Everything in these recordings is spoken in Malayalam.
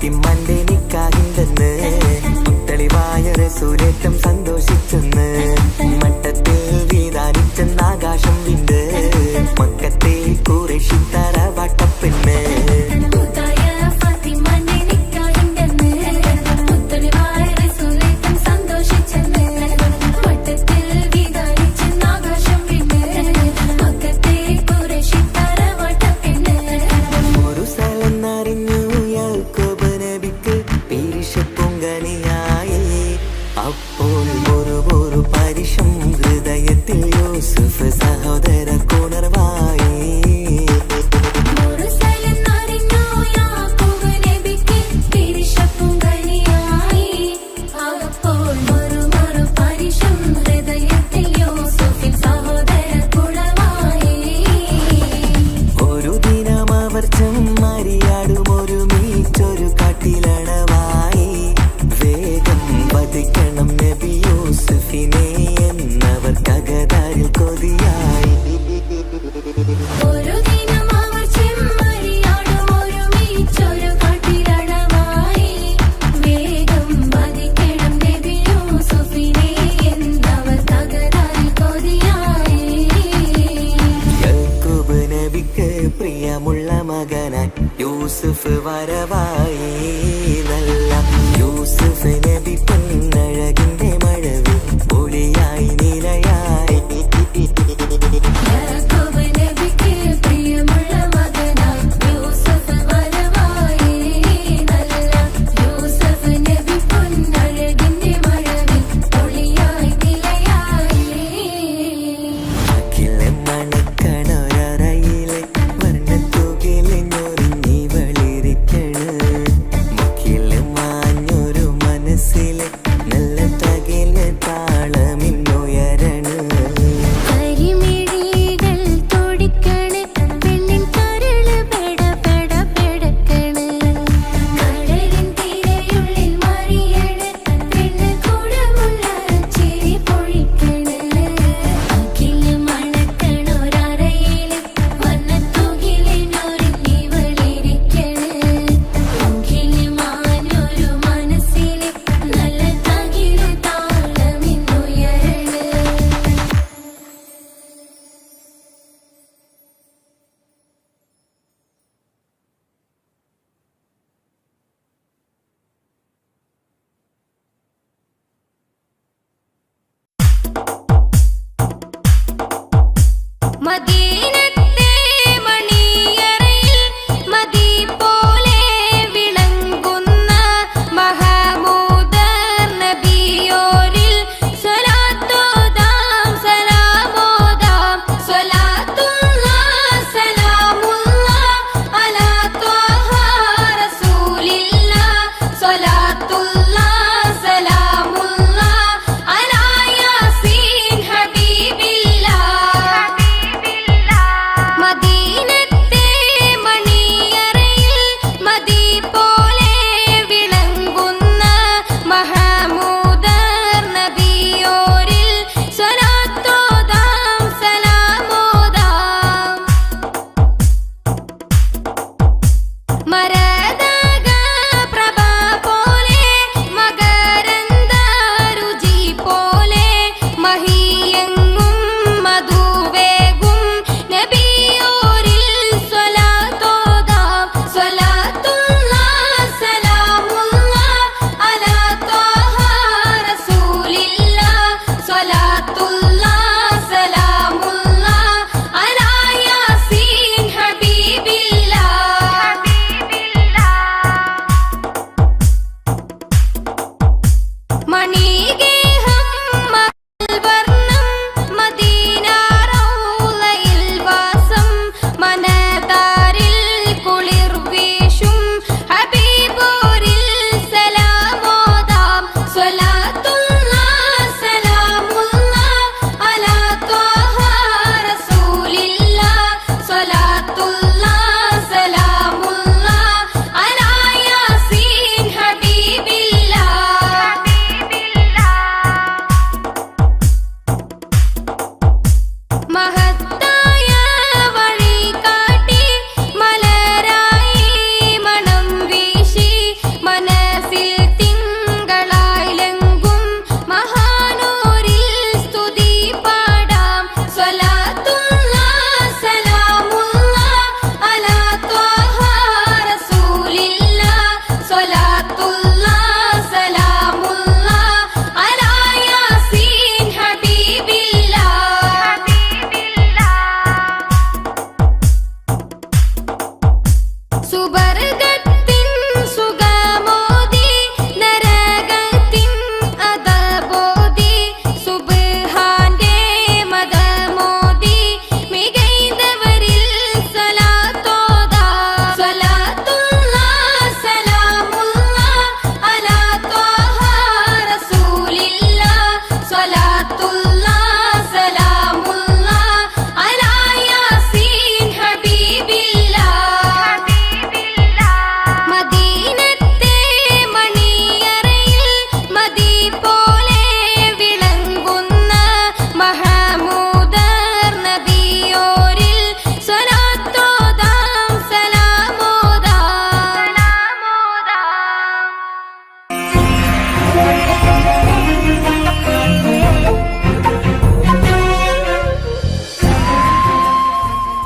ഫാത്തിമന്റെ നിക്കാഹിണ്ടെന്ന് തെളിവായ റസൂലേറ്റം സന്തോഷിച്ചെന്ന് മട്ടത്തിൽ വീതാനിച്ചെന്ന് ആകാശം വിണ്ട് മക്കത്തെ ഖുറൈശി തറവാട്ടപ്പെണ്ണ് അപ്പോൾ ഒരു പരിശം ഹൃദയത്തിൽ യൂസുഫ് സഹോദര കുണർവായി ഒരു ദിനം അവർ ചെമ്മരിയാടും ഒരുമിച്ചൊരു കാട്ടിലണവായി വേഗം വധിക്കണം നബി യൂസുഫിനെ എന്നവർ കഗതാരിൽ കൊതിയായി യാക്കൂബ് നബിക്ക് പ്രിയമുള്ള മകനായി യൂസുഫ് വരവായി നല്ല യൂസുഫ് നബി പൊന്നഴകിന്റെ മഴവിൽ ഒളിയായി നിലയായി അഖില മണക്കണൊരറയിലെ വർണ്ണത്തുകിലെ ഞൊറിഞ്ഞി വളിരിക്കണ് മുഖില് മാഞ്ഞൊരു മനസ്സിലെ നല്ല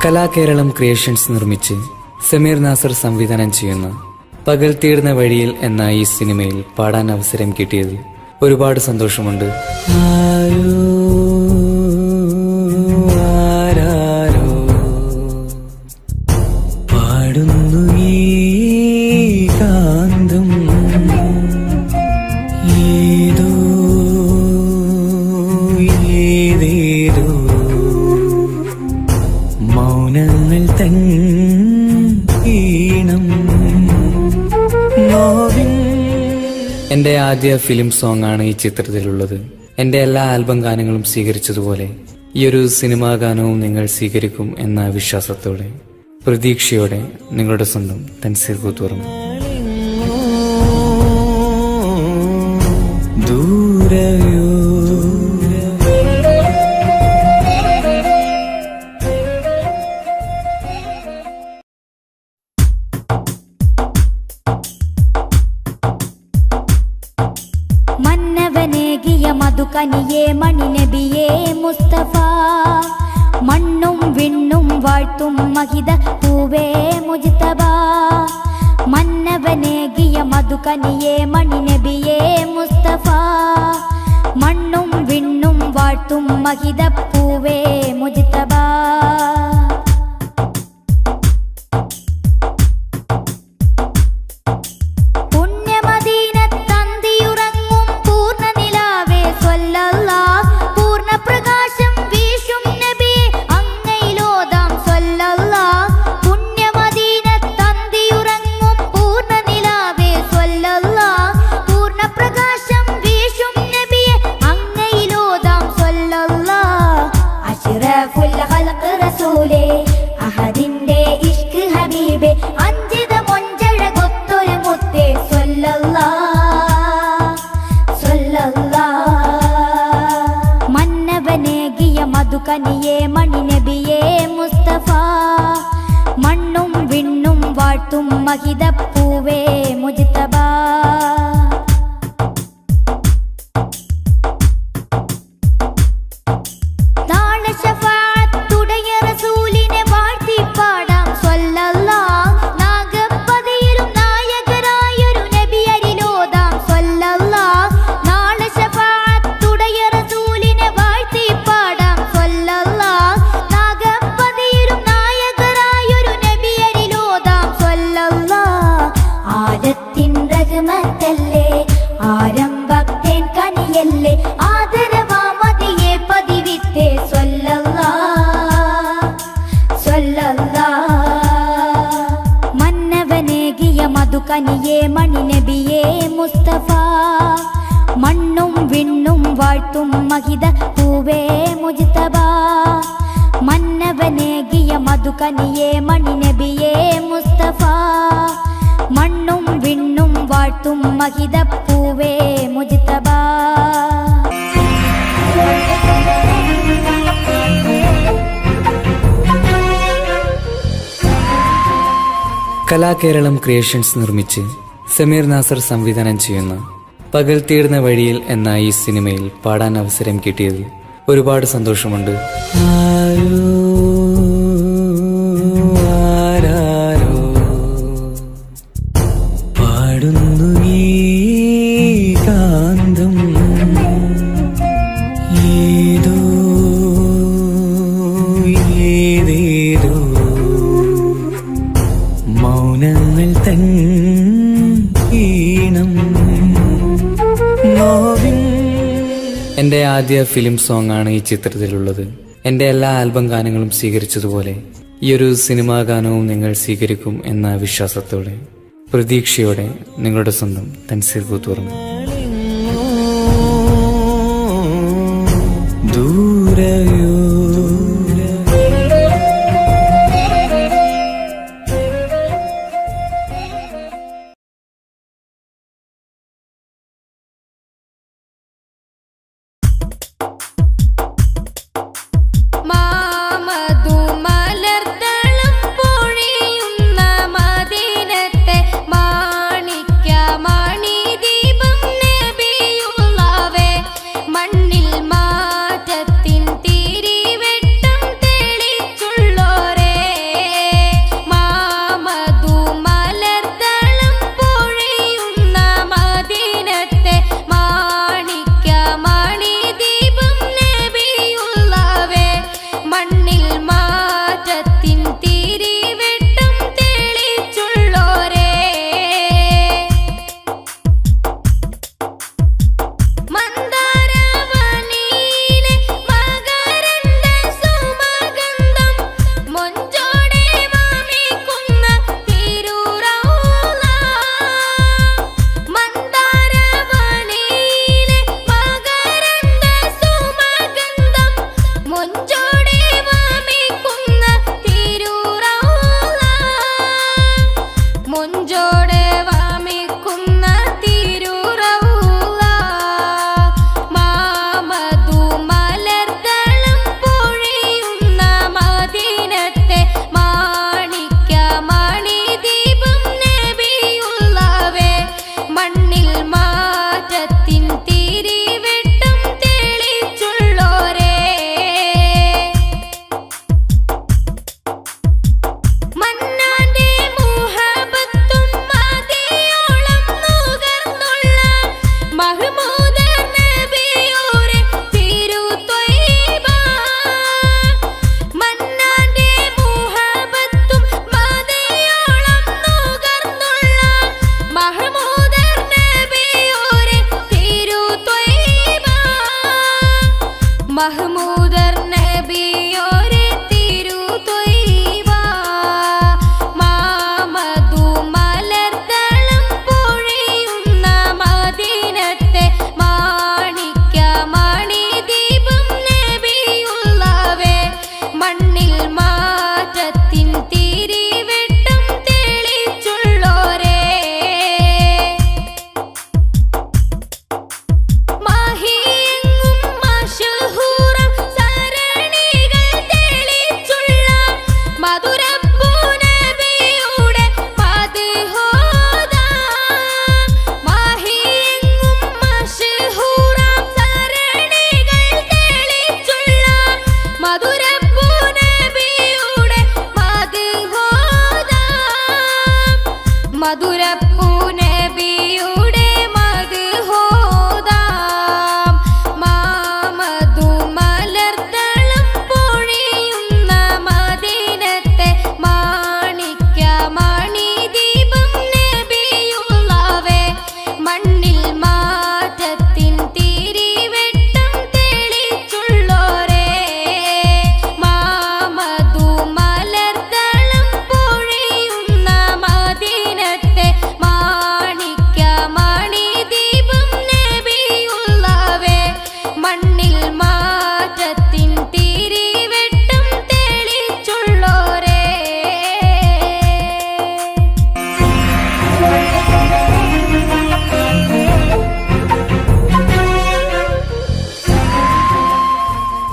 കലാകേരളം ക്രിയേഷൻസ് നിർമ്മിച്ച് സമീർ നാസർ സംവിധാനം ചെയ്യുന്ന പകൽ തീർന്ന വഴിയിൽ എന്ന ഈ സിനിമയിൽ പാടാൻ അവസരം കിട്ടിയത് ഒരുപാട് സന്തോഷമുണ്ട്. പാടുന്നു ഈ കാന്തം ഏതോ ഏതേതോ മൗനങ്ങൾ തൻ ഈണം. എൻ്റെ ആദ്യ ഫിലിം സോങ് ആണ് ഈ ചിത്രത്തിലുള്ളത്. എൻ്റെ എല്ലാ ആൽബം ഗാനങ്ങളും സ്വീകരിച്ചതുപോലെ ഈ ഒരു സിനിമാ ഗാനവും നിങ്ങൾ സ്വീകരിക്കും എന്ന വിശ്വാസത്തോടെ പ്രതീക്ഷയോടെ നിങ്ങളുടെ സ്വന്തം തൻസീർ കൂത്തുപറമ്പ്. ദൂരയോ മധുകനിയേ മണിനബിയേ മുസ്തഫ മണ്ണും വിണ്ണും വാഴ്ത്തും മഹിത പൂവേ മുജ്തബ മന്നവനേകിയ മധുകനിയേ മണിനബിയേ മുസ്തഫ മണ്ണും വിണ്ണും വാഴ്ത്തും മഹിത പൂവേ മുജ്തബ. മധുകനിയേ മണിനബിയേ മുസ്തഫ മണ്ണും വിണ്ണും വാഴ്ത്തും മഹിത പൂവേ മുജ്തബ. മധുകനിയേ മണിനബിയേ മുസ്തഫ മണ്ണും വിണ്ണും വാഴ്ത്തും മഹിത പൂവേ മുജ്തബ മന്നവനേകിയ മധുകനിയേ മണിനബിയേ മുസ്തഫ മണ്ണും വിണ്ണും വാഴ്ത്തും മഹിത പൂവേ മുജ്തബ. കലാകേരളം ക്രിയേഷൻസ് നിർമ്മിച്ച് സമീർ നാസർ സംവിധാനം ചെയ്യുന്ന പകൽ തീർന്ന വഴിയിൽ എന്ന ഈ സിനിമയിൽ പാടാൻ അവസരം കിട്ടിയത് ഒരുപാട് സന്തോഷമുണ്ട്. പാടുന്നു ഈ കാന്തം ഏതോ ഏതേതോ മൗനങ്ങൾ തൻ ഈണം. എൻ്റെ ആദ്യ ഫിലിം സോങ് ആണ് ഈ ചിത്രത്തിലുള്ളത്. എൻ്റെ എല്ലാ ആൽബം ഗാനങ്ങളും സ്വീകരിച്ചതുപോലെ ഈ ഒരു സിനിമാ ഗാനവും നിങ്ങൾ സ്വീകരിക്കും എന്ന വിശ്വാസത്തോടെ പ്രതീക്ഷയോടെ നിങ്ങളുടെ സ്വന്തം തൻസീർ കൂത്തുപറമ്പ്. ദൂരയോ മണ്ണിൽ മാറ്റത്തിൻ തിരിവേ മണ്ണിൽ മാറ്റത്തിൻ തിരിവെട്ടം തെളിച്ചുള്ളോരേ മന്നാന്റെ മുഹബത്തും മതിയോളം നുകർന്നുള്ള മഹ്മൂദ നബിയോരെ തിരുത്വയ്ബ മന്നാന്റെ മുഹബത്തും മതിയോളം നുകർന്നുള്ള മഹ്മൂദ നബിയോരെ തിരുത്വയ്ബ മഹ്മൂദർ നബിയോരെ തിരുത്വയ്ബ മാമധു മലർദളം പൊഴിയുന്ന മദീനത്തെ മാണിക്യമണി ദീപം നബിയുള്ളവേ മണ്ണിൽ മാറ്റത്തിൻ തിരിവെട്ടം തെളിച്ചുള്ളോരേ മാഹിയെങ്ങും മശഹൂറം സരണികൾ തെളിച്ചുള്ള മധുരപ്പൂ നബിയുടെ മദ്ഹോദാം മാഹിയെങ്ങും മശഹൂറം സരണികൾ തെളിച്ചുള്ള മധുരപ്പൂ നബിയുടെ മദ്ഹോദാം മധുരപ്പൂ നബിയുടെ മദ്ഹോദാം മാമധു മലർദളം പൊഴിയുന്ന മദീനത്തെ മാണിക്യമണി ദീപം നബിയുള്ളവേ മണ്ണിൽ മാറ്റത്തിൻ തിരിവെട്ടം തെളിച്ചുള്ളോരേ മാമധു മലർദളം പൊഴിയുന്ന മദീനത്തെ മാണിക്യമണി ദീപം നബിയുള്ളവേ മണ്ണിൽ മാറ്റത്തിൻ തിരിവെട്ടം തെളിച്ചുള്ളോരേ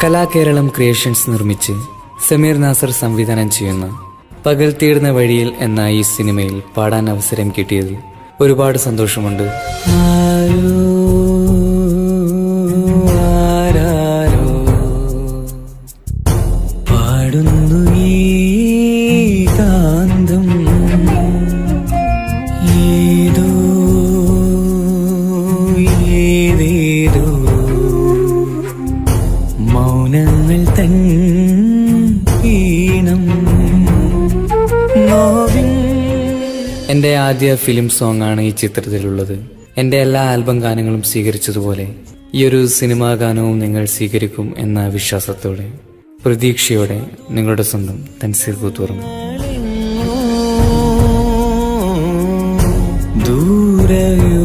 കലാകേരളം ക്രിയേഷൻസ് നിർമ്മിച്ച് സമീർ നാസർ സംവിധാനം ചെയ്യുന്ന പകൽ തീർന്ന വഴിയിൽ എന്ന ഈ സിനിമയിൽ പാടാൻ അവസരം കിട്ടിയതിൽ ഒരുപാട് സന്തോഷമുണ്ട്. ആരോ ആരാരോ പാടുന്നു ഈ കാന്തം ഏതോ ഏതേതോ മൗനങ്ങൾ തൻ ഈണം നോവിൻ എൻ്റെ ആദ്യ ഫിലിം സോങ് ആണ് ഈ ചിത്രത്തിലുള്ളത്. എൻ്റെ എല്ലാ ആൽബം ഗാനങ്ങളും സ്വീകരിച്ചതുപോലെ ഈ ഒരു സിനിമാ ഗാനവും നിങ്ങൾ സ്വീകരിക്കും എന്ന വിശ്വാസത്തോടെ പ്രതീക്ഷയോടെ നിങ്ങളുടെ സ്വന്തം തൻസീർ കൂത്തുറം. ദൂരയോ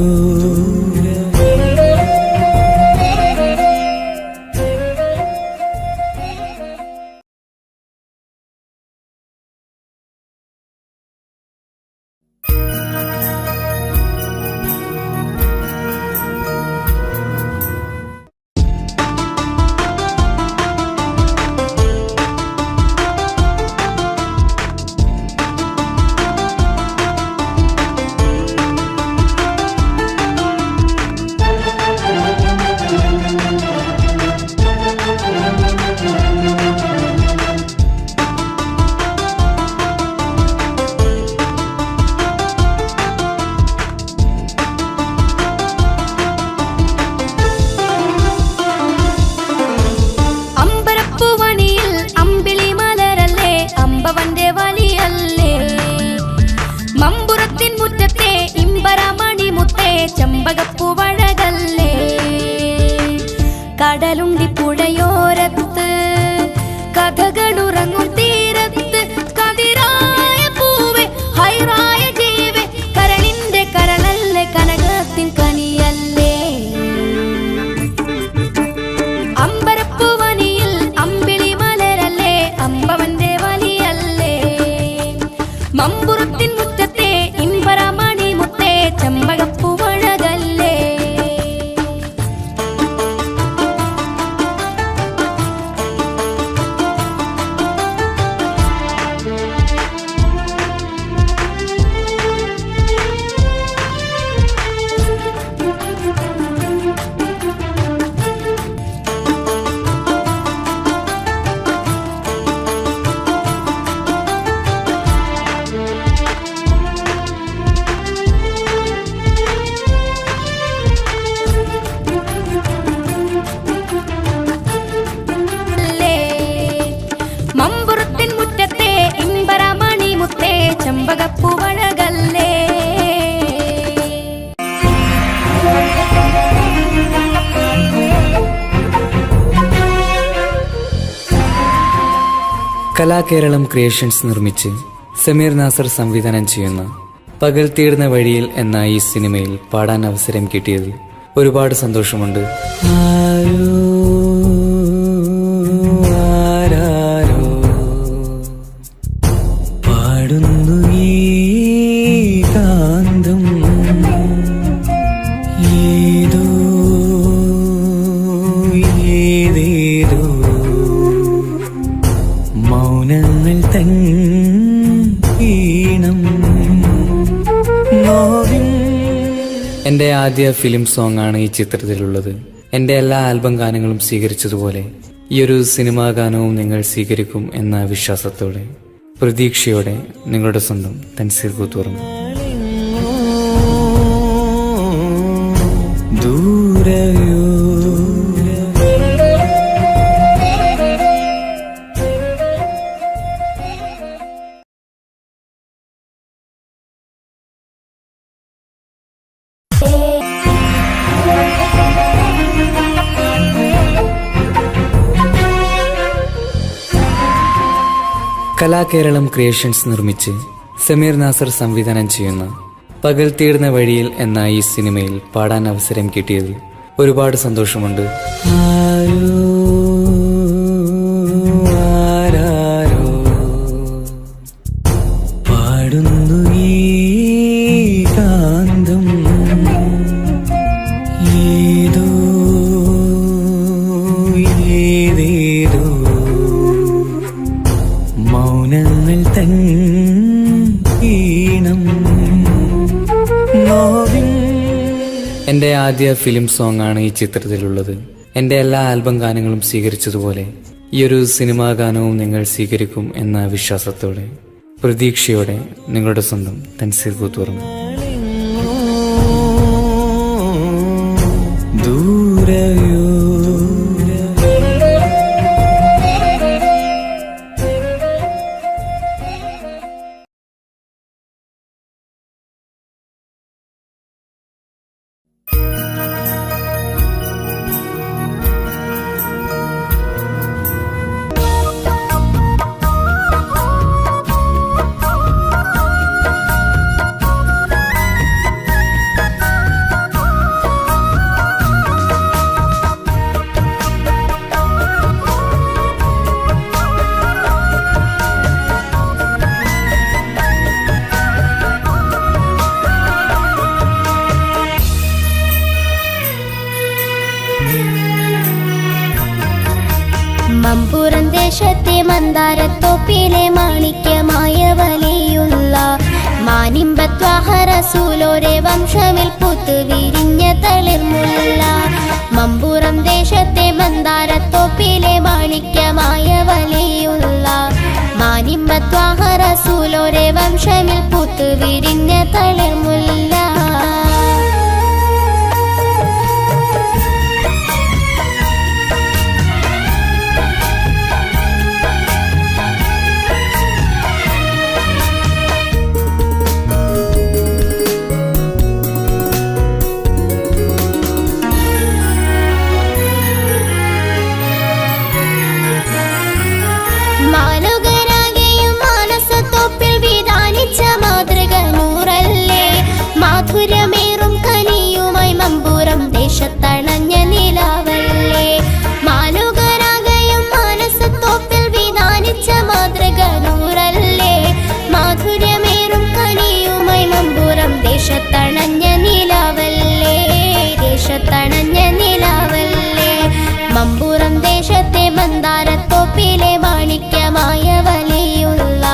കലാകേരളം ക്രിയേഷൻസ് നിർമ്മിച്ച് സമീർ നാസർ സംവിധാനം ചെയ്യുന്ന പകൽ തീർന്ന വഴിയിൽ എന്ന ഈ സിനിമയിൽ പാടാൻ അവസരം കിട്ടിയതിൽ ഒരുപാട് സന്തോഷമുണ്ട്. ആരോ ആരാരോ പാടുന്നു ഈ കാന്തം, ഏതോ ഏതേതോ മൗനങ്ങൾ തൻ ഈണം നോവിൻ. എൻ്റെ ആദ്യ ഫിലിം സോങ് ആണ് ഈ ചിത്രത്തിലുള്ളത്. എൻ്റെ എല്ലാ ആൽബം ഗാനങ്ങളും സ്വീകരിച്ചതുപോലെ ഈ ഒരു സിനിമാ ഗാനവും നിങ്ങൾ സ്വീകരിക്കും എന്ന വിശ്വാസത്തോടെ പ്രതീക്ഷയോടെ നിങ്ങളുടെ സ്വന്തം തൻസീർ കൂത്തുറന്നു. ദൂരയോ കലാകേരളം ക്രിയേഷൻസ് നിർമ്മിച്ച് സമീർ നാസർ സംവിധാനം ചെയ്യുന്ന പകൽ തീർന്ന വഴിയിൽ എന്ന ഈ സിനിമയിൽ പാടാൻ അവസരം കിട്ടിയതിൽ ഒരുപാട് സന്തോഷമുണ്ട്. ആരോ ആരാരോ പാടുന്നു ഈ കാന്തം, ഏതോ ഏതേതോ മൗനങ്ങൾ തൻ ഈണം നോവിൻ. എൻ്റെ ആദ്യ ഫിലിം സോങ് ആണ് ഈ ചിത്രത്തിലുള്ളത്. എൻ്റെ എല്ലാ ആൽബം ഗാനങ്ങളും സ്വീകരിച്ചതുപോലെ ഈ ഒരു സിനിമാ ഗാനവും നിങ്ങൾ സ്വീകരിക്കും എന്ന വിശ്വാസത്തോടെ പ്രതീക്ഷയോടെ നിങ്ങളുടെ സ്വന്തം തൻസീർ കൂത്തുറന്നു. ദൂരയോ മമ്പുറം ദേശത്തെ മന്ദാരത്തോപ്പിലെ മാണിക്യമായ വലിയുള്ള മാനിമ്പത്വാഹ റസൂലോരെ വംശമിൽ പൂത്ത് വിരിഞ്ഞ തളിർമുല്ല. മമ്പുറം ദേശത്തെ മന്ദാരത്തോപ്പിലെ മാണിക്യമായ വലിയുള്ള മാനിമ്പത്വാഹ റസൂലോരെ വംശമിൽ പൂത്ത് വിരിഞ്ഞ തളിർമുല്ല. മാനുകരാകെയും മാനസത്തോപ്പിൽ വിധാനിച്ച മാതൃക നൂറല്ലേ. മാധുര്യമേറും കനിയുമായി മമ്പുറം ദേശത്തണഞ്ഞ നിലാവല്ലേ. മാനുകരാകെയും മാനസത്തോപ്പിൽ വിധാനിച്ച മാതൃക നൂറല്ലേ. മാധുര്യമേറും കനിയുമായി മമ്പുറം ദേശത്തണഞ്ഞ നിലാവല്ലേ. ദേശത്തണഞ്ഞ നിലാവല്ലേ. മമ്പുറം ദേശത്തെ മന്ദാരത്തോപ്പിലെ മാണിക്യമായ വലിയുള്ള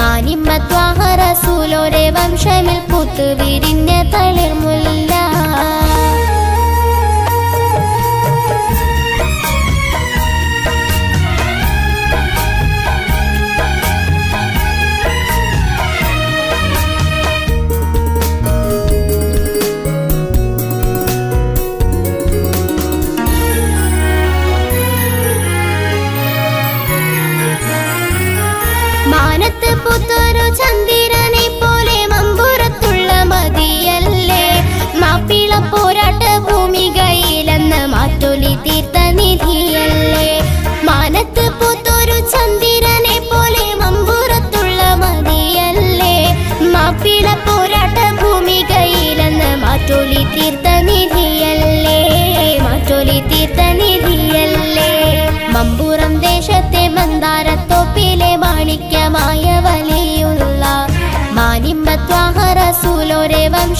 മാനിമ്മത്വാഹ റസൂലോരെ വംശമിൽ പൂത്ത് വിരിഞ്ഞ തളിർമുല്ല. മാനത്ത് പുത്തൊരു ചന്ദ്രനെ പോലെ മമ്പുറത്തുള്ള മതിയല്ലേ.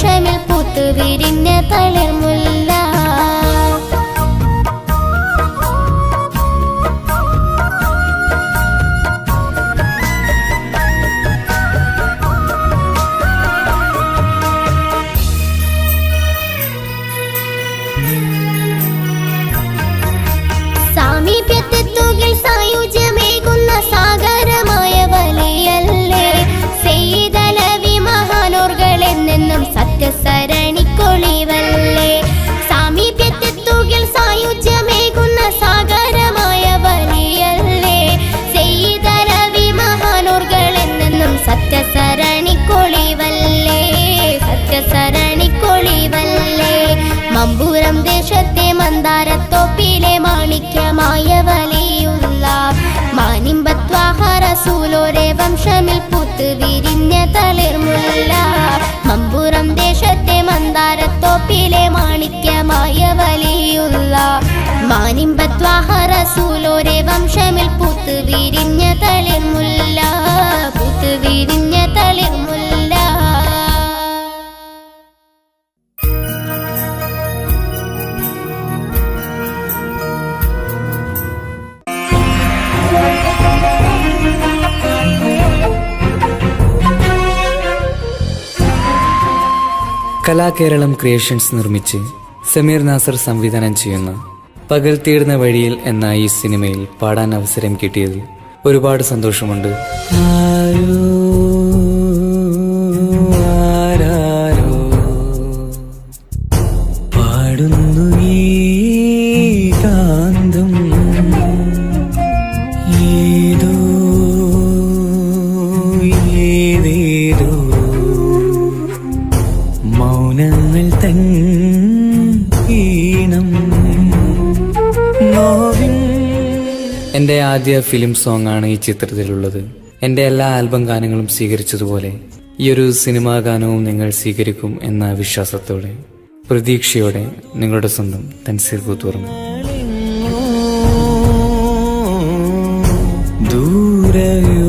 വംശമിൽ പൂത്തു വിരിഞ്ഞ തളിർമുല്ല. സാമീപ്യത്തെത്തുകിൽ സായുജ്യമേകുന്ന സാഗരമായ വലിയല്ലേ സെയ്തലവി മഹാനോർകളെന്നെന്നും സത്യസരണിക്കൊളിവല്ലേ. സാമീപ്യത്തെത്തുകിൽ സായുജ്യമേകുന്ന സാഗരമായ വലിയല്ലേ സെയ്തലവി മഹാനോർകളെന്നെന്നും സത്യസരണിക്കൊളിവല്ലേ സത്യസരണിക്കൊളിവല്ലേ. മമ്പൂരം ദേശത്തെ മന്ദാരത്തോപ്പിലെ മാണിക്യമായ വലിയുള്ള മാനിമ്പത്വാഹ റസൂലോരെ വംശമിൽ പൂത്തു വിരിഞ്ഞ തളിർമുല്ല. മമ്പൂരം ദേശത്തെ മന്ദാരത്തോപ്പിലെ മാണിക്യമായ വലിയുള്ള മാനിമ്പത്വാഹ റസൂലോരെ വംശമിൽ പൂത്തു വിരിഞ്ഞ തളിർമുല്ല പൂത്തു വിരിഞ്ഞ തളിർമുല്ല. കലാകേരളം ക്രിയേഷൻസ് നിർമ്മിച്ച് സമീർ നാസർ സംവിധാനം ചെയ്യുന്ന പകൽ തീർന്ന വഴിയിൽ എന്ന ഈ സിനിമയിൽ പാടാൻ അവസരം കിട്ടിയതിൽ ഒരുപാട് സന്തോഷമുണ്ട്. ആരോ ആരാരോ പാടുന്നു ഈ കാന്തം ഏതോ ഏതേതോ മൗനങ്ങൾ തൻ ഈണം നോവിൻ. എൻ്റെ ആദ്യ ഫിലിം സോങ് ആണ് ഈ ചിത്രത്തിലുള്ളത്. എൻ്റെ എല്ലാ ആൽബം ഗാനങ്ങളും സ്വീകരിച്ചതുപോലെ ഈ ഒരു സിനിമാ ഗാനവും നിങ്ങൾ സ്വീകരിക്കും എന്ന വിശ്വാസത്തോടെ പ്രതീക്ഷയോടെ നിങ്ങളുടെ സ്വന്തം തൻസീർ കൂത്തുപറമ്പ്. ദൂരയോ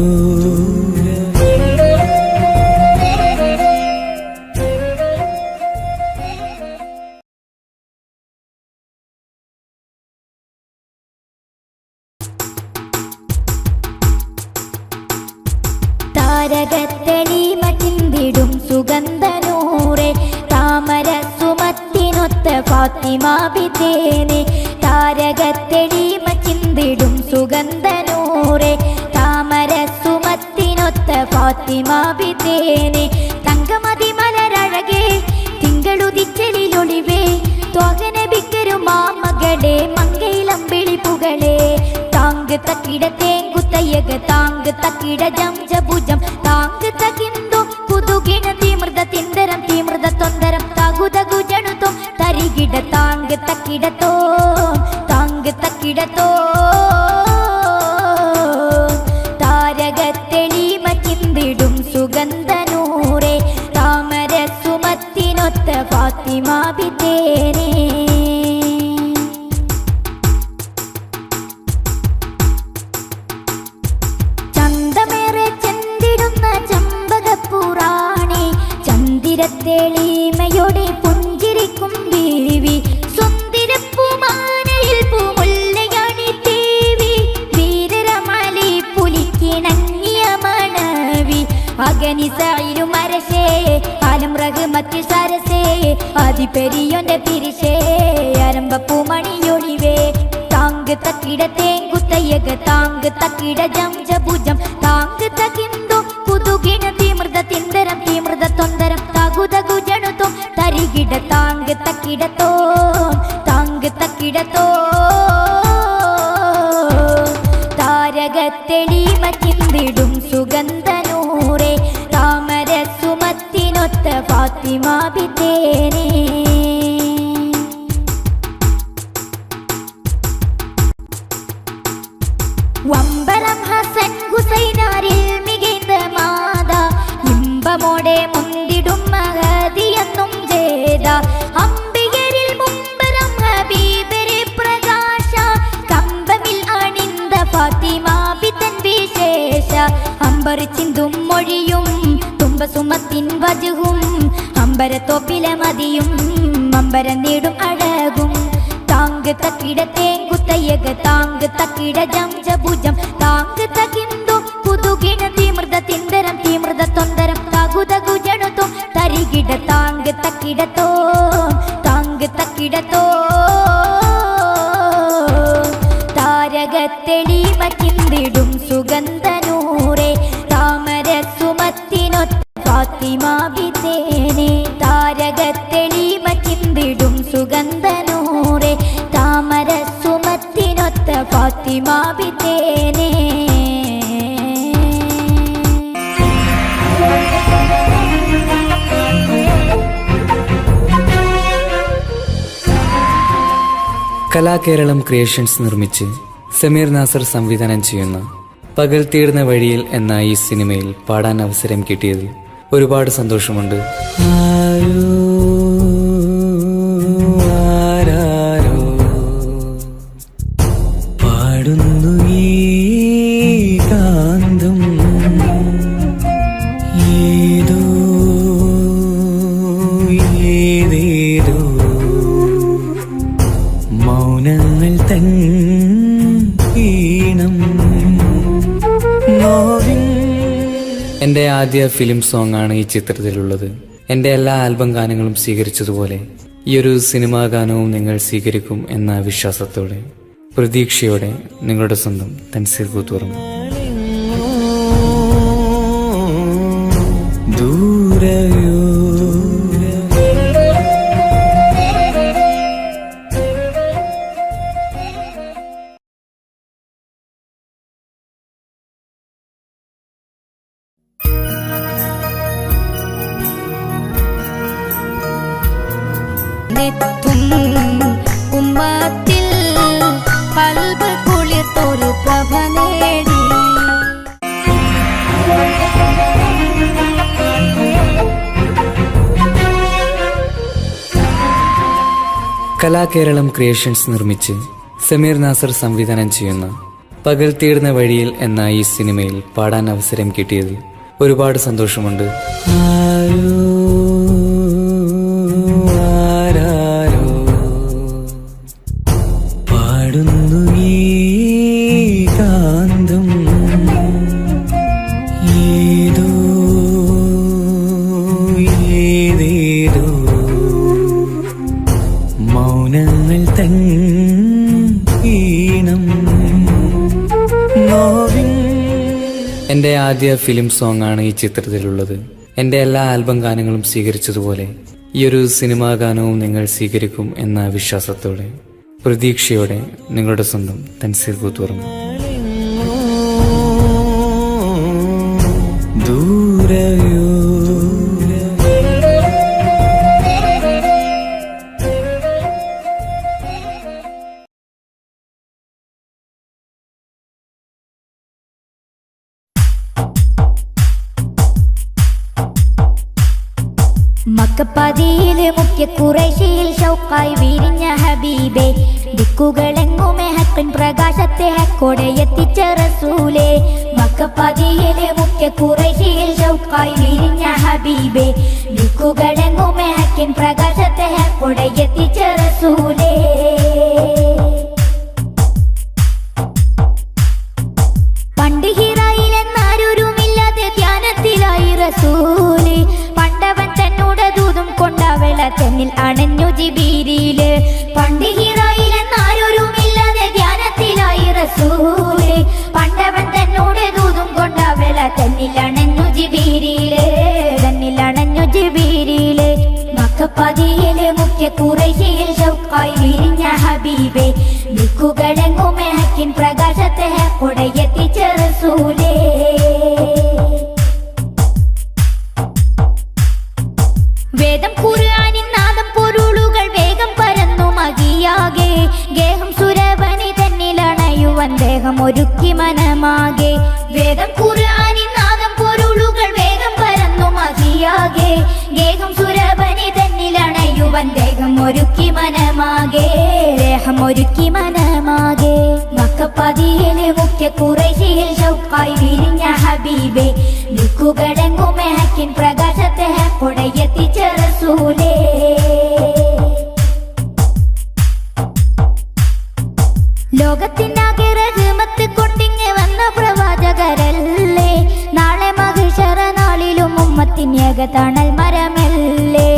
താരകത്തെളിമ ചിന്തിടും സുഗന്ധനൂറെ താമര സുമത്തിനൊത്ത ഫാത്തിമ ബിത്തേനെ. താരകത്തെളിമ ചിന്തിടും സുഗന്ധനൂറെ താമര സുമത്തിനൊത്ത ഫാത്തിമ ബിത്തേനെ. തങ്കമതി മലരഴകേ തിങ്കളുദിച്ചലിലൊളിവേ ത്വകനബിക്കരും മാമകളെ മങ്കയിലമ്പിളി പുകളെ. താങ്ക് തക്കിട തേങ്കുത്തയ്യക താങ്ക് തക്കിട ജംജഭുജം താങ്ക് തകിന്തു കുതുകിണ തീമൃത തിന്തരം തീമൃത തൊന്തരം തകുതകു ജണുതോ തരികിട താങ്ക് തക്കിടത്തോ താങ്ക് തക്കിടത്തോ. താരകത്തെളിമ ചിന്തിടും സുഗന്ധനൂറെ താമര സുമത്തിനൊത്ത ഫാത്തിമ ബിത്തേനെ. തെളിമയോടെ പുഞ്ചിരിക്കും ദേവി സുന്ദരപ്പൂമാനയിൽ പൂമുല്ലയാണി ദേവി. വീരരമാലി പുലിക്കിണങ്ങിയ മണവി അഗനിസായിലും അരശേ ആലം റഹ്മത്തിൽ സരസേ ആദിപെരിയോന്റെ പിരിശേ അരമ്പപ്പൂമണിയൊളിവേ. താങ്ക് തക്കിട തേങ്കുത്തയ്യക താങ്ക് തക്കിട ജംജഭുജം താങ്ക് തകിന്തു കുതുകിണ തീമൃത തിന്തരം തീമൃത തൊന്തരം തകുതകു ജണുതോ തരികിട താങ്ക് തക്കിടത്തോ താങ്ക് തക്കിടത്തോ. താരകത്തെളിമ ചിന്തിടും സുഗന്ധനൂറെ താമര സുമത്തിനൊത്ത ഫാത്തിമ ബിത്തേനെ. വമ്പലം ഹസൻ ഹുസൈനാരിൽ മികൈന്ത മാത ഇമ്പമോടെ മുന്തിടും മഹദിയെന്നും ജേത അംബികരിൽ മുമ്പരം ഹബീബരെ പ്രകാശ കമ്പമിൽ അണിന്ത ഫാത്തിമ ബിത്തൻ വിശേഷ അമ്പർ ചിന്തും മൊഴിയും തുമ്പസുമത്തിൻ വജുഹും അമ്പ അമ്പരത്തോപ്പിലെ മതിയും അമ്പരം നീടും അഴകും താങ്ക് തക്കിട തേങ്കുത്തയ്യക താങ്ക് തക്കിട ജംജഭുജം താങ്ക് തകിന്തു പുതുകിണ തീമൃത തിന്തരം തീമൃത തൊന്തരം തകുതകു ജണുത്തും തരികിട താങ്ക് തക്കിടത്തോ താങ്ക് തക്കിടത്തോ താരകത്തെളിമ ചിന്തിടും സുഗന്ധനൂറെ താമര സുമത്തിനൊത്ത ഫാത്തിമ ബിതേനെ താരകത്തെളിമ ചിന്തിടും സുഗന്ധനൂറെ താമര സുമത്തിനൊത്ത ഫാത്തിമ ബിതേനെ കലാകേരളം ക്രിയേഷൻസ് നിർമ്മിച്ച് സമീർ നാസർ സംവിധാനം ചെയ്യുന്ന പകൽ തീർന്ന വഴിയിൽ എന്ന ഈ സിനിമയിൽ പാടാൻ അവസരം കിട്ടിയതിൽ ഒരുപാട് സന്തോഷമുണ്ട്. ആരോ ആരാരോ പാടുന്നു ഈ കാന്തം ഏതോ ഏതേതോ മൗനങ്ങൾ തൻ ഈണം നോവിൻ. എൻ്റെ ആദ്യ ഫിലിം സോങ് ആണ് ഈ ചിത്രത്തിലുള്ളത്. എൻ്റെ എല്ലാ ആൽബം ഗാനങ്ങളും സ്വീകരിച്ചതുപോലെ ഈ ഒരു സിനിമാ ഗാനവും നിങ്ങൾ സ്വീകരിക്കും എന്ന വിശ്വാസത്തോടെ പ്രതീക്ഷയോടെ നിങ്ങളുടെ സ്വന്തം തൻസീർ കൂത്തുറം. ദൂരയോ ഉമ്മത്തിൽ കൽബ് കുളിർത്തൊരു പ്രഭ നേടി കലാകേരളം ക്രിയേഷൻസ് നിർമ്മിച്ച് സമീർ നാസർ സംവിധാനം ചെയ്യുന്ന പകൽ തീർന്ന വഴിയിൽ എന്ന ഈ സിനിമയിൽ പാടാൻ അവസരം കിട്ടിയതിൽ ഒരുപാട് സന്തോഷമുണ്ട്. ആരോ ആരാരോ പാടുന്നു ഈ കാന്തം ഏതോ ഏതേതോ മൗനങ്ങൾ തൻ ഈണം നോവിൻ. എൻ്റെ ആദ്യ ഫിലിം സോങ് ആണ് ഈ ചിത്രത്തിലുള്ളത്. എൻ്റെ എല്ലാ ആൽബം ഗാനങ്ങളും സ്വീകരിച്ചതുപോലെ ഈ ഒരു സിനിമാ ഗാനവും നിങ്ങൾ സ്വീകരിക്കും എന്ന വിശ്വാസത്തോടെ പ്രതീക്ഷയോടെ നിങ്ങളുടെ സ്വന്തം തൻസീർ കൂത്തുറം. ദൂരയോ മക്കപ്പതിയിലെ മുഖ്യ ഖുറൈശിയിൽ ഷൗക്കായി വിരിഞ്ഞ ഹബീബേ ദിക്കുകളെങ്ങുമേ ഹക്കിൻ പ്രകാശത്തെ ഹക്കോടെ എത്തിച്ച റസൂലേ മക്കപ്പതിയിലെ മുഖ്യ ഖുറൈശിയിൽ ഷൗക്കായി വിരിഞ്ഞ ഹബീബേ ദിക്കുകളെങ്ങുമേ ഹക്കിൻ പ്രകാശത്തെ ഹക്കോടെ എത്തിച്ച റസൂലേ പണ്ട് ഹിറായിലെന്നാരൊരുമില്ലാതെ ധ്യാനത്തിലായി റസൂല് പണ്ടവൻ തന്നോട് ദൂതും കൊണ്ടവള തന്നിൽ അണഞ്ഞു ജിബീരില് പണ്ട് ഹിറായിലെന്നാരൊരുമില്ലാതെ ധ്യാനത്തിലായി റസൂല് പണ്ടവൻ തന്നോട് ദൂതും കൊണ്ടവള തന്നിൽ അണഞ്ഞു ജിബീരില് തന്നിൽ അണഞ്ഞു ജിബീരില് മക്കപ്പതിയിലെ മുഖ്യ ഖുറൈശിയിൽ ഷൗക്കായി വിരിഞ്ഞ ഹബീബേ ദിക്കുകളെങ്ങുമേ ഹക്കിൻ പ്രകാശത്തെ ഹക്കോടെ എത്തിച്ച റസൂലേ വേദം ഖുർആനിൻ നാദം പൊരുളുകൾ വേഗം പരന്നു മതിയാകെ ഗേഹം സുരവനി തന്നിലണയുവൻ ദേഹം ഒരുക്കി മനമാകെ വേദം ഖുർആനിൻ നാദം പൊരുളുകൾ വേഗം പരന്നു മതിയാകെ ഗേഹം സുരവനി തന്നിലണയുവൻ ദേഹം ഒരുക്കി മനമാകെ ദേഹമൊരുക്കി മനമാകെ മക്കപ്പതിയിലെ മുഖ്യ കുറേശിയിൽ ഷൗക്കായി വിരിഞ്ഞ ഹബീബേ ദിക്കുകടങ്ങുമേ ഹക്കിൻ പ്രകാശത്തെ കൊടയെത്തിച്ച റസൂലേ ലോകത്തിനാകെ റഹ്മത്ത് കൊണ്ടിങ്ങ് വന്ന പ്രവാചകരല്ലേ നാളെ മഹിഷറ നാളിലും ഉമ്മത്തിൻ ഏകതണൽ മരമല്ലേ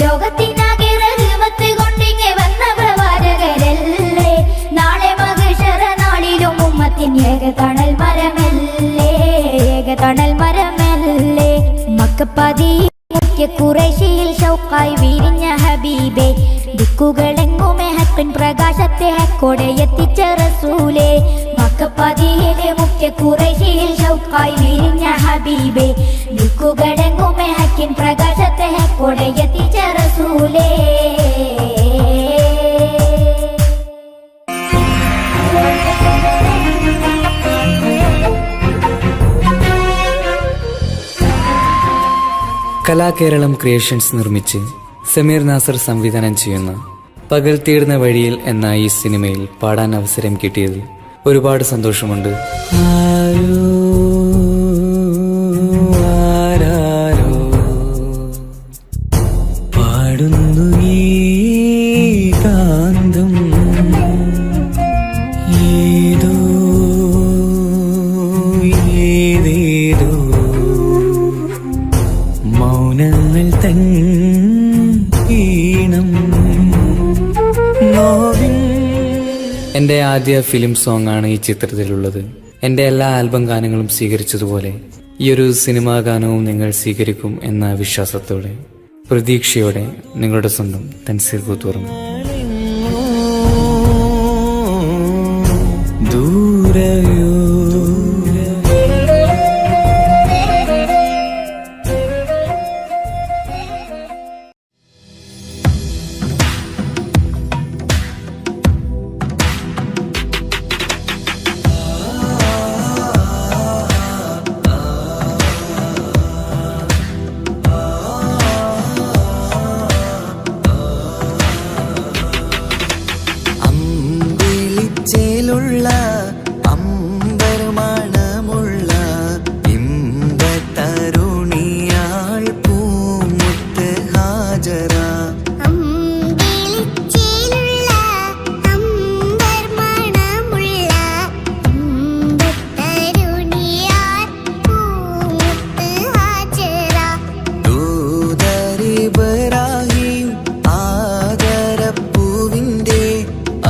ലോകത്തിനാകെ റഹ്മത്ത് കൊണ്ടിങ്ങ് വന്ന പ്രവാചകരല്ലേ നാളെ മഹിഷറ നാളിലും ഉമ്മത്തിൻ ഏകതണൽ മരമല്ലേ ഏകതണൽ മരമല്ലേ മക്കപ്പതി മുഖ്യ കുറേശിയിൽ ഷൗക്കായി വിരിഞ്ഞ ഹബീബേ ദിക്കുകളെങ്ങുമേ ഹക്കിൻ പ്രകാശത്തെ കൊടയെത്തിച്ച റസൂലേ മക്കപ്പതിയിലെ മുഖ്യ കുറേശിയിൽ ഷൗക്കായി വിരിഞ്ഞ ഹബീബേ ദിക്കുകളെങ്ങുമേ ഹക്കിൻ പ്രകാശത്തെ കൊടയെത്തിച്ച റസൂലേ കലാകേരളം ക്രിയേഷൻസ് നിർമ്മിച്ച് സമീർ നാസർ സംവിധാനം ചെയ്യുന്ന പകൽ തീർന്ന വഴിയിൽ എന്ന ഈ സിനിമയിൽ പാടാൻ അവസരം കിട്ടിയതിൽ ഒരുപാട് സന്തോഷമുണ്ട്. ആരോ ആരാരോ പാടുന്നു ഈ കാന്തം ഏതോ ഏതേതോ മൗനങ്ങൾ തൻ ഈണം നോവിൻ. എൻ്റെ ആദ്യ ഫിലിം സോങ് ആണ് ഈ ചിത്രത്തിലുള്ളത്. എൻ്റെ എല്ലാ ആൽബം ഗാനങ്ങളും സ്വീകരിച്ചതുപോലെ ഈ ഒരു സിനിമാ ഗാനവും നിങ്ങൾ സ്വീകരിക്കും എന്ന വിശ്വാസത്തോടെ പ്രതീക്ഷയോടെ നിങ്ങളുടെ സ്വന്തം തൻസീർ കൂത്തുറം. ദൂരയോ അമ്പിളിച്ചേലുള്ള അമ്പരമണമുള്ള ഇമ്പത്തരുണിയാൾ പൂമുത്ത് ഹാജറ ദൂതരിബ്രാഹിം ആദരപ്പൂവിൻ്റെ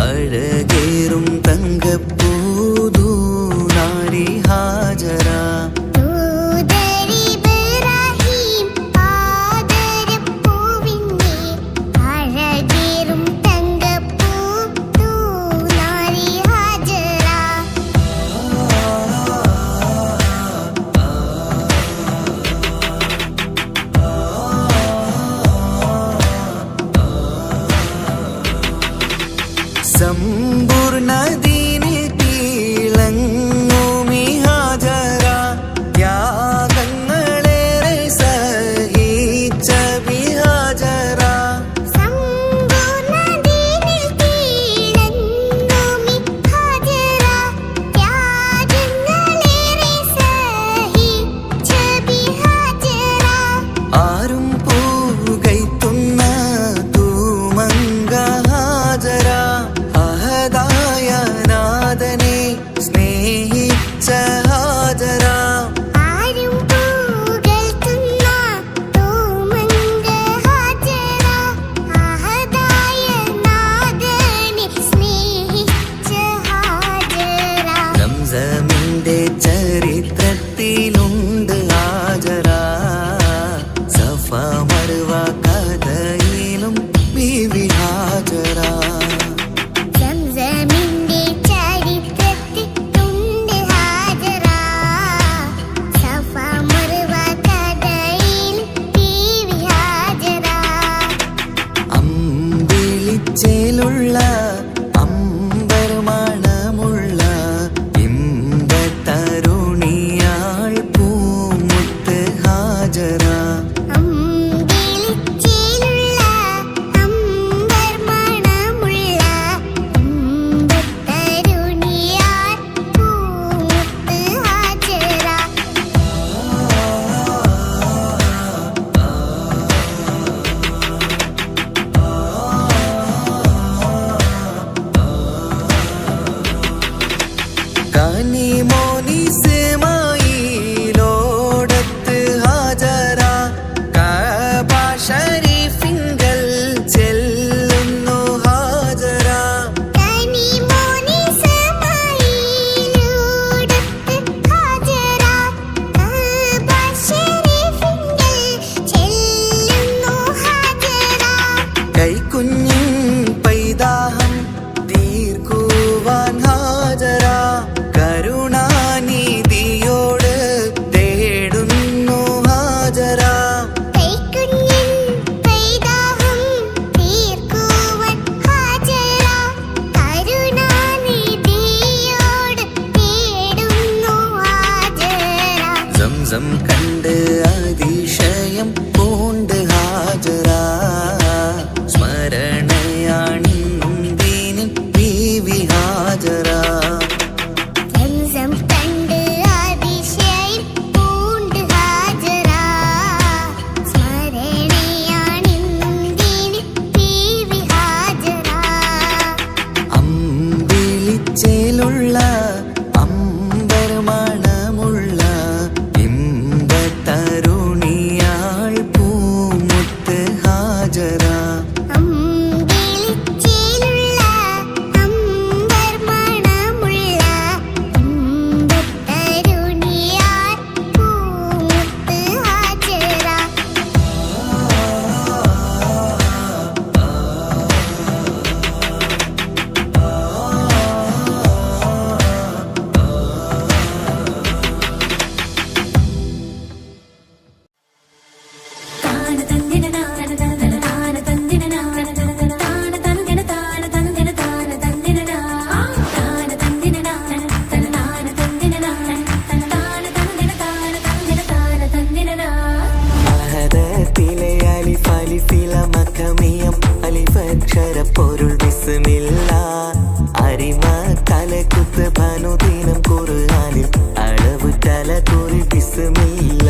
അഴകേറും തങ്കപ്പൂതു നാരി ഹാജറ സമ്പൂർണദീനിൽ തിളങ്ങുമി ഹാജറ ത്യാഗങ്ങളേറെ സഹിച്ച ബിഹാജറ ആരും പൂകൈത്തുന്ന തൂമങ്ക ഹാജര അഹദായ നാദനെ സ്നേഹിച്ച ഹാജര സംസമിന്റെ ചരിത്രത്തിലുണ്ട് ഹാജര സഫ മർവ കഥയിലും ബീവി ഹാജര അമ്പിളിച്ചേലുള്ള അമ്പരമണമുള്ള ഇമ്പത്തരുണിയാൾ പൂമുത്ത് ഹാജറ പൈതാഹം തീർക്കുവാൻ ഹാജര കരുണാനിധിയോട് തേടുന്നു ഹാജര സംസം കണ്ട് അതിശയം പൂണ്ട് ഹാജര സ്മരണയാണിന്നും ദീനിൻ ബീവി ഹാജര അമ്പിളിച്ചേലുള്ള അമ്പർമണമുള്ള ഇമ്പത്തരുണിയാൾ പൂമുത്ത് ഹാജര പൊരുൾ ബിസ്മില്ല അരിമ തലകുത്ത് ബനുദിനം ഖുർആനിൽ അളവ് തലകുറി ബിസ്മില്ല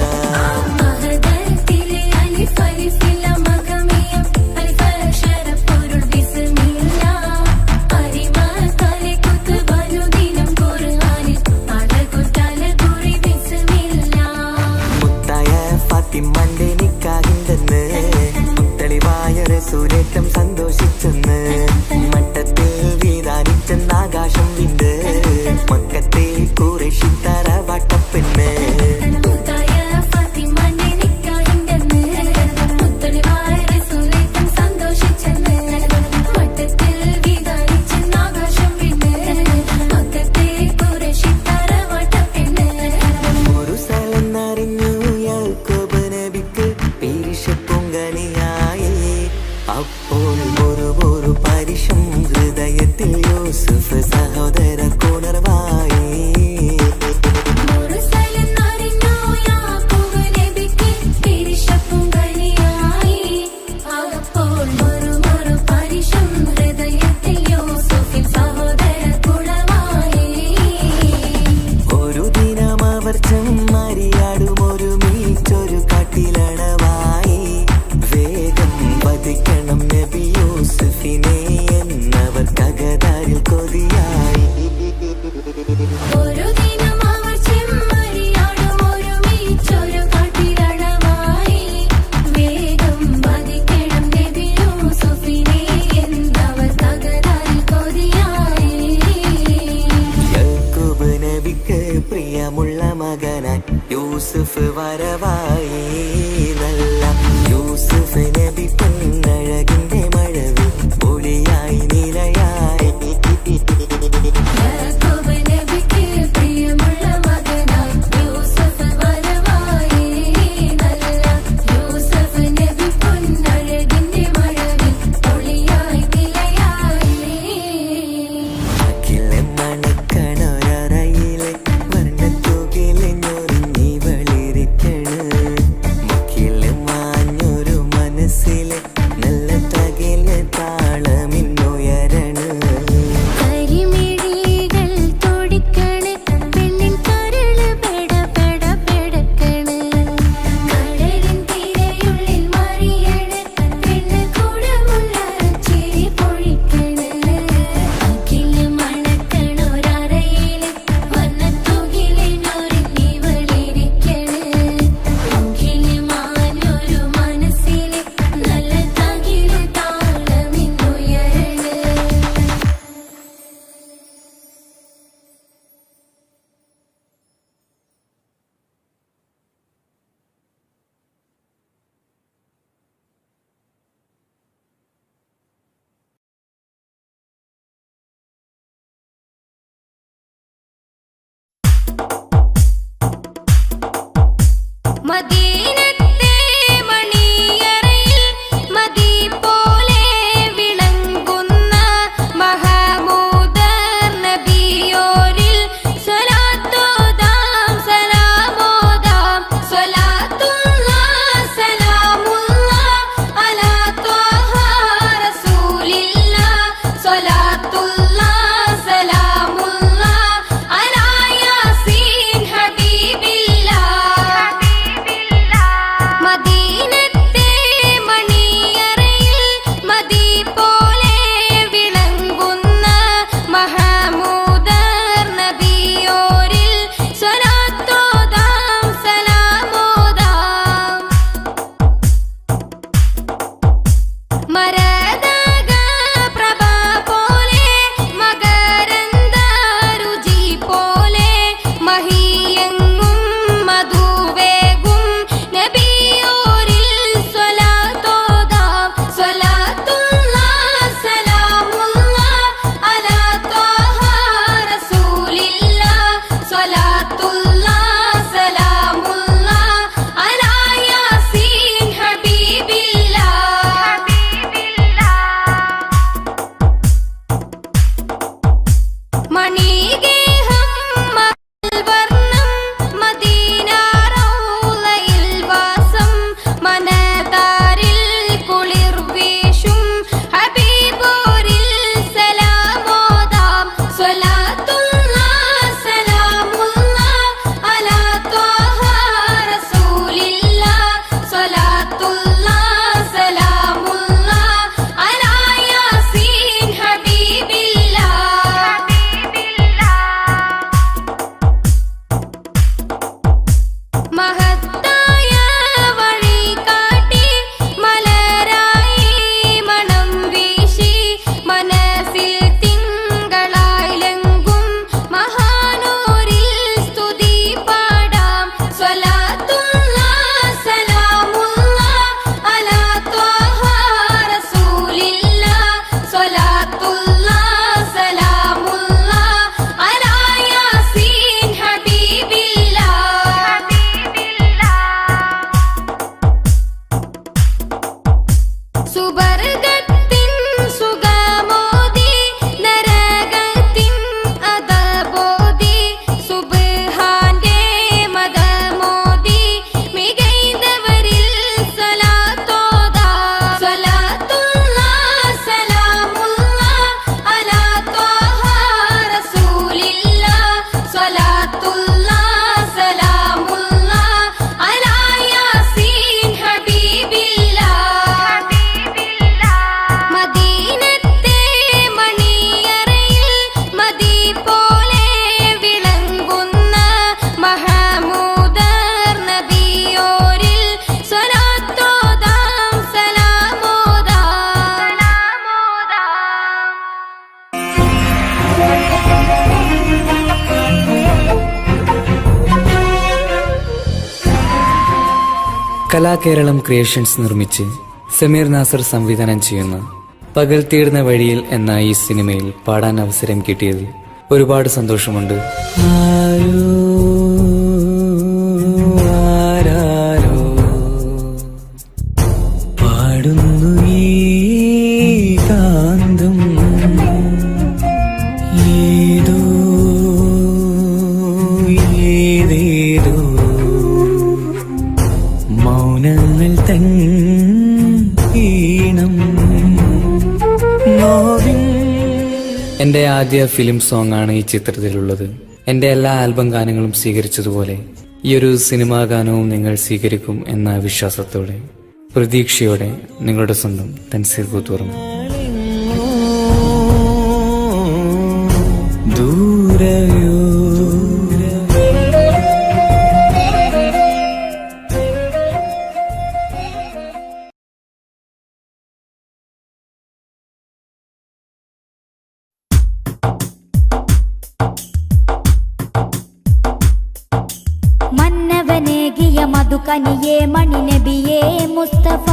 മുത്തായ ഫാത്തിമന്റെ നിക്കാഹിന്റെന്ന് മുത്തളിവായ റസൂലേറ്റം സന്തോഷിച്ചെന്ന് മട്ടത്തിൽ വീതാനിച്ചെന്ന് ആകാശം വിണ്ട് മക്കത്തെ കുറേശി തറവാട്ടപ്പെണ്ണ് ഒരു സ്ഥലം അറിഞ്ഞു യാക്കോബ് നബിക്ക് പീരിഷപ്പൊങ്കനിയായി അപ്പോൾ ഒരു പരിശം ഹൃദയത്തിൽ യൂസുഫ് സഹോദര കുണർവായി ഒരു ദിനം അവർ ചെമ്മരിയാടും ഒരുമിച്ചൊരു കാട്ടിലണവായി വേഗം വധിക്കണം നബി യൂസുഫിനെ എന്നവർ കഗതാരിൽ കൊതിയായി യാക്കൂബ് നബിക്ക് പ്രിയമുള്ള മകനായി യൂസുഫ് വരവായി നല്ല യൂസുഫ് നബി പൊന്നഴകിന്റെ മഴവിൽ ഒളിയായി നിലയായി അഖില മണക്കണൊരറയിലെ വർണ്ണത്തുകിലെ ഞൊറിഞ്ഞി വളിരിക്കണ് യാസീൻ ഹബീബില്ലാ മഹത്തായ വഴി കാട്ടി മലരായി മണം വീശി മനസ്സിൽ തിങ്കളായി ലങ്കും മഹാനൂരിൽ സ്തുതി പാടാം സ്വലാത്തുള്ള സലാമുള്ള അലാ ത്വാഹ റസൂലില്ല സ്വലാത്തുള്ള സലാമുള്ള അലാ യാസീൻ ഹബീബില്ല സുബർഗത്തിൻ സുഖമോദി നരകത്തിൻ അദബോദി സുബ്ഹാന്റെ മദമോദി മികൈതവരിൽ സലാത്തോദാ സ്വലാത്തുള്ള സലാമുള്ള അലാ ത്വാഹ റസൂലില്ല സ്വലാത്തുള്ള സലാമുള്ള അലാ യാസീൻ ഹബീബില്ല മദീനത്തെ മണിയറയിൽ മദി പോലെ വിളങ്ങുന്ന മഹമൂദർ നബിയോരിൽ സ്വലാത്തോദാം സലാമോദാം കലാകേരളം ക്രിയേഷൻസ് നിർമ്മിച്ച് സമീർ നാസർ സംവിധാനം ചെയ്യുന്ന പകൽ തീർന്ന വഴിയിൽ എന്ന ഈ സിനിമയിൽ പാടാൻ അവസരം കിട്ടിയത് ഒരുപാട് സന്തോഷമുണ്ട്. ആരാരോ പാടുന്നു ഈ കാന്തം ഏതോ ഏതേതോ മൗനങ്ങൾ തൻ ഈണം നോവിൻ എന്റെ ആദ്യ ഫിലിം സോങ് ആണ് ഈ ചിത്രത്തിലുള്ളത്. എന്റെ എല്ലാ ആൽബം ഗാനങ്ങളും സ്വീകരിച്ചതുപോലെ ഈ ഒരു സിനിമാ ഗാനവും നിങ്ങൾ സ്വീകരിക്കും എന്ന വിശ്വാസത്തോടെ പ്രതീക്ഷയോടെ നിങ്ങളുടെ സ്വന്തം തൻസീർ കൂത്തുറന്നു. ദൂരയോ മന്നവനേകിയ മധുകനിയേ മണിനബിയേ മുസ്തഫ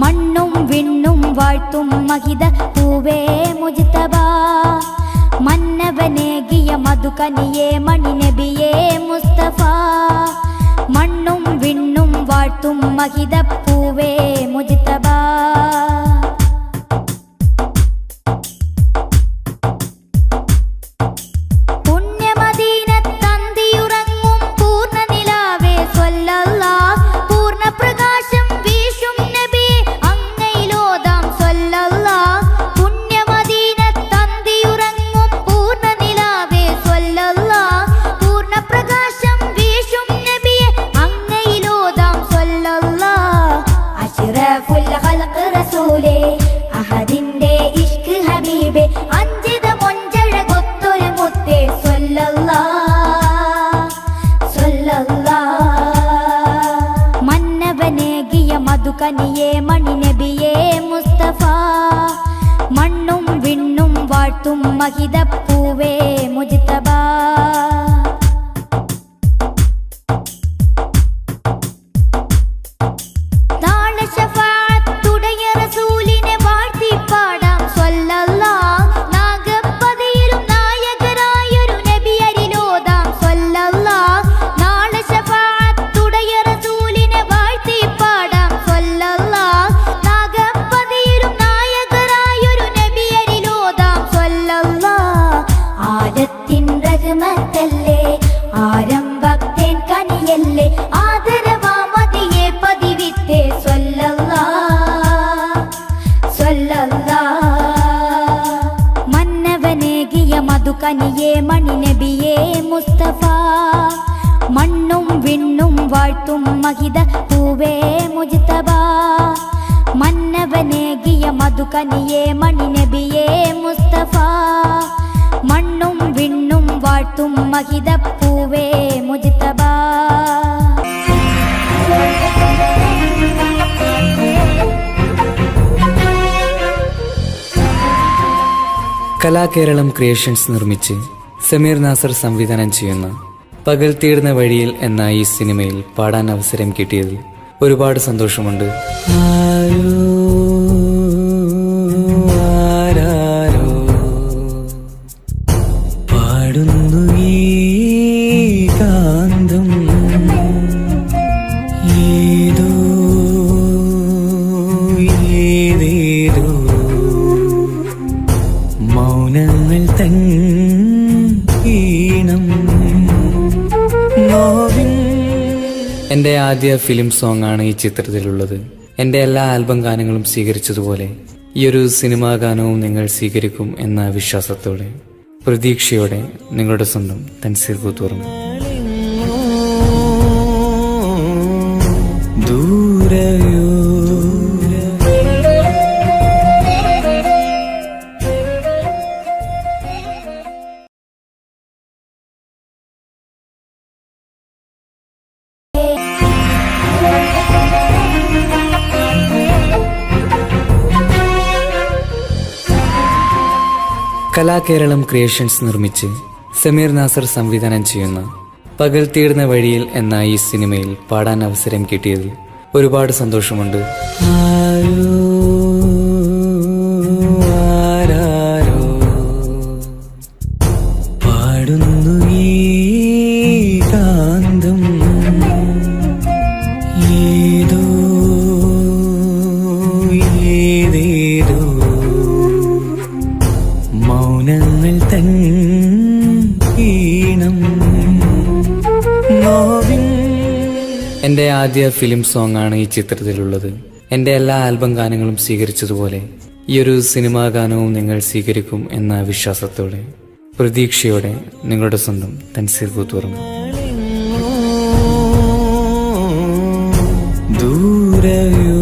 മണ്ണും വിണ്ണും വാഴ്ത്തും മഹിത പൂവേ മുജ്തബ മന്നവനേകിയ മധുകനിയേ മണിനബിയേ മുസ്തഫ മണ്ണും വിണ്ണും വാഴ്ത്തും മഹിത പൂവേ മുജ്തബ മധുകനിയേ മണിനബിയേ മുസ്തഫ മണ്ണും വിണ്ണും വാഴ്ത്തും മഹിത പൂവേ മുജ്തബ മധുകനിയേ മണിനബിയേ മുസ്തഫ മണ്ണും വിണ്ണും വാഴ്ത്തും മഹിത പൂവേ മുജ്തബ മന്നവനേകിയ മധുകനിയെ മണി നബിയെ മുസ്തഫ മണ്ണും വിണ്ണും വാഴ്ത്തും മഹിതപ്പൂവേ മുജ്തബ കലാകേരളം ക്രിയേഷൻസ് നിർമ്മിച്ച് സമീർ നാസർ സംവിധാനം ചെയ്യുന്ന പകൽ തീർന്ന വഴിയിൽ എന്ന ഈ സിനിമയിൽ പാടാൻ അവസരം കിട്ടിയതിൽ ഒരുപാട് സന്തോഷമുണ്ട്. ആരോ ആരാരോ പാടുന്നു ഈ കാന്തം ഏതോ ഏതേതോ മൗനങ്ങൾ തൻ ഈണം നോവിൻ. എൻ്റെ ആദ്യ ഫിലിം സോങ് ആണ് ഈ ചിത്രത്തിലുള്ളത്. എൻ്റെ എല്ലാ ആൽബം ഗാനങ്ങളും സ്വീകരിച്ചതുപോലെ ഈ ഒരു സിനിമാ ഗാനവും നിങ്ങൾ സ്വീകരിക്കും എന്ന വിശ്വാസത്തോടെ പ്രതീക്ഷയോടെ നിങ്ങളുടെ സ്വന്തം തൻസീർ കൂത്തുറന്നു. ദൂരയോ കലാകേരളം ക്രിയേഷൻസ് നിർമ്മിച്ച് സമീർ നാസർ സംവിധാനം ചെയ്യുന്ന പകൽ തീർന്ന വഴിയിൽ എന്ന ഈ സിനിമയിൽ പാടാൻ അവസരം കിട്ടിയതിൽ ഒരുപാട് സന്തോഷമുണ്ട്. ആരോ ആരാരോ പാടുന്നു ഈ കാന്തം ഏതോ ഏതേതോ മൗനങ്ങൾ തൻ ഈണം നോവിൻ. എൻ്റെ ആദ്യ ഫിലിം സോങ് ആണ് ഈ ചിത്രത്തിലുള്ളത്. എൻ്റെ എല്ലാ ആൽബം ഗാനങ്ങളും സ്വീകരിച്ചതുപോലെ ഈ ഒരു സിനിമാ ഗാനവും നിങ്ങൾ സ്വീകരിക്കും എന്ന വിശ്വാസത്തോടെ പ്രതീക്ഷയോടെ നിങ്ങളുടെ സ്വന്തം തൻസീർ കൂത്തുറന്നു. ദൂരയോ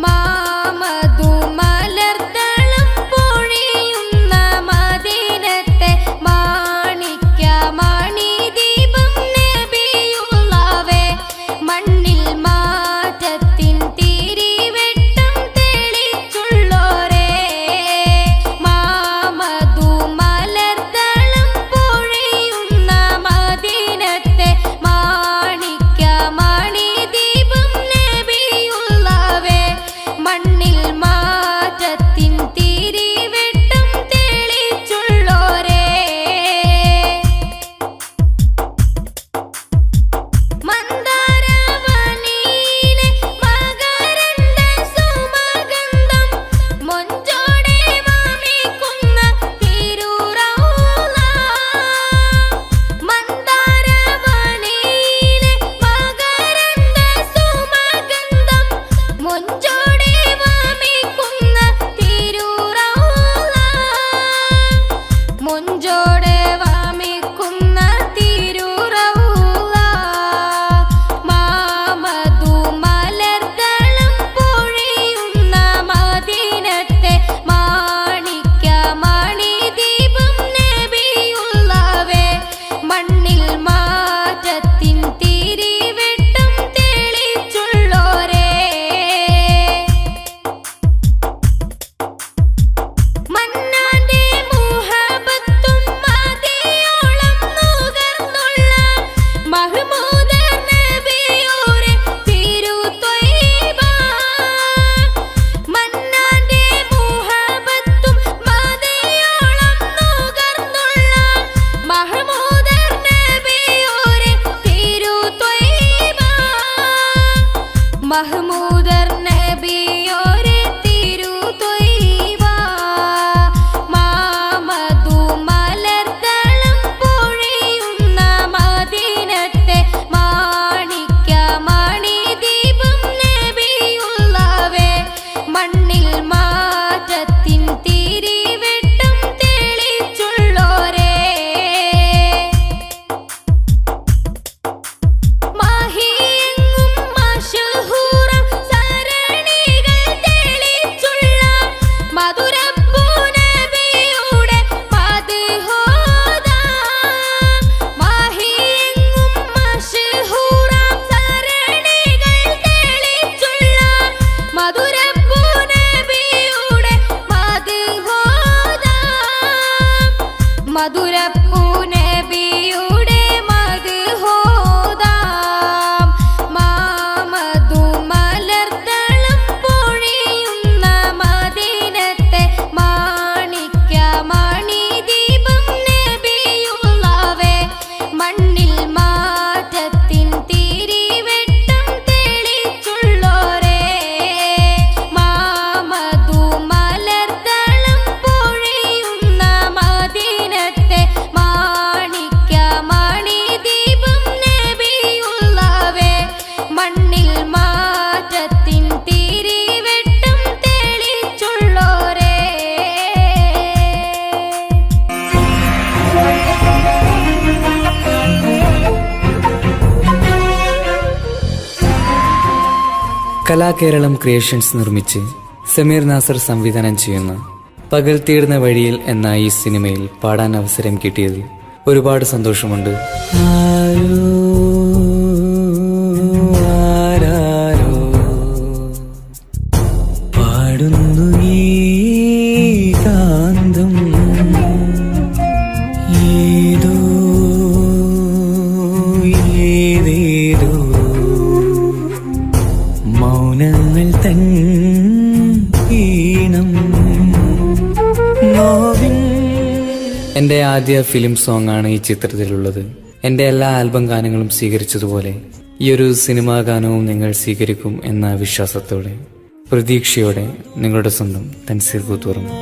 മാമധു മലർത്തളം പൊഴിയുന്ന മദീനത്തെ മാണിക്യമണി ദീപം നബിയുള്ളാവേ മണ്ണിൽ മാറ്റത്തിൻ തിരി കലാകേരളം ക്രിയേഷൻസ് നിർമ്മിച്ച് സമീർ നാസർ സംവിധാനം ചെയ്യുന്ന പകൽ തീർന്ന വഴിയിൽ എന്ന ഈ സിനിമയിൽ പാടാൻ അവസരം കിട്ടിയതിൽ ഒരുപാട് സന്തോഷമുണ്ട്. ആരോ ആരാരോ പാടുന്നു ഈ കാന്തം, ഏതോ ഏതേതോ മൗനങ്ങൾ തൻ ഈണം നോവിൻ. എൻ്റെ ആദ്യ ഫിലിം സോങ് ആണ് ഈ ചിത്രത്തിലുള്ളത്. എൻ്റെ എല്ലാ ആൽബം ഗാനങ്ങളും സ്വീകരിച്ചതുപോലെ ഈ ഒരു സിനിമാ ഗാനവും നിങ്ങൾ സ്വീകരിക്കും എന്ന വിശ്വാസത്തോടെ, പ്രതീക്ഷയോടെ നിങ്ങളുടെ സ്വന്തം തൻസീർ കൂത്തുപറമ്പ്.